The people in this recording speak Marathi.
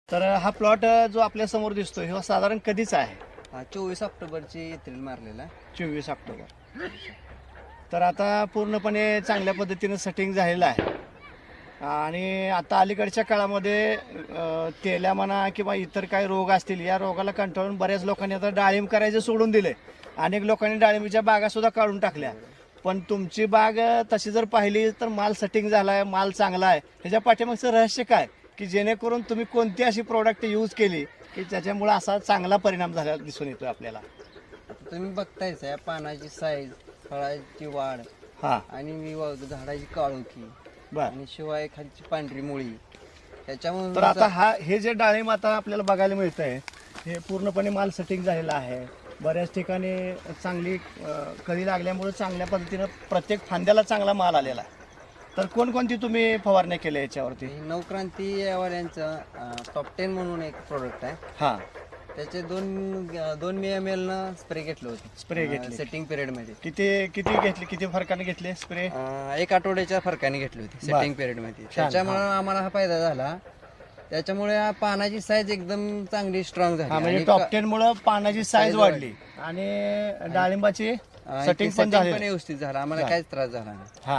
तर हा प्लॉट जो आपल्या समोर दिसतोय हा साधारण कधीच आहे? 24 ऑक्टोबरची एप्रिल मारलेला आहे. 24 ऑक्टोबर. तर आता पूर्णपणे चांगल्या पद्धतीनं सेटिंग झालेलं आहे आणि आता अलीकडच्या काळामध्ये तेल्या म्हणा किंवा इतर काही रोग असतील या रोगाला कंटाळून बऱ्याच लोकांनी आता डाळिंब करायचं सोडून दिले. अनेक लोकांनी डाळिंबीच्या बागासुद्धा काढून टाकल्या. पण तुमची बाग तशी जर पाहिली तर माल सेटिंग झाला आहे, माल चांगला आहे. ह्याच्या पाठीमागचं रहस्य काय की जेणेकरून तुम्ही कोणती अशी प्रोडक्ट यूज केली की त्याच्यामुळे असा चांगला परिणाम झाला दिसून येतो आपल्याला? आता तुम्ही बघतायच या पानाची साईज, फळाची वाढ हां, आणि झाडाची काळोखी बरं. आणि शिवाय खालची पांढरी मुळी त्याच्यामुळे तर आता हे जे डाळिंब आता आपल्याला बघायला मिळत आहे हे पूर्णपणे माल सेटिंग झालेला आहे. बऱ्याच ठिकाणी चांगली कळी लागल्यामुळे चांगल्या पद्धतीनं प्रत्येक फांद्याला चांगला माल आलेला आहे. तर कोणकोणती तुम्ही फवारण्या केल्या याच्यावरती? नवक्रांती यावाल्यांचं टॉप 10 म्हणून एक प्रोडक्ट आहे. हां, त्याचे दोन ml न स्प्रे घेतलं होतं. स्प्रे घेतले. सेटिंग पिरियड मध्ये किती घेतले, किती फरकाने घेतले स्प्रे? एक आठवड्याच्या फरकाने घेतली होती सेटिंग पिरियड मध्ये. त्याच्यामुळे आम्हाला हा फायदा झाला. त्याच्यामुळे पानाची साईज एकदम चांगली स्ट्रॉंग झाली. म्हणजे टॉप 10 मुळे पानाची साईज वाढली आणि डाळिंबाची सेटिंग पण झाली. व्यवस्थित झाला, आम्हाला काहीच त्रास झाला नाही. हां.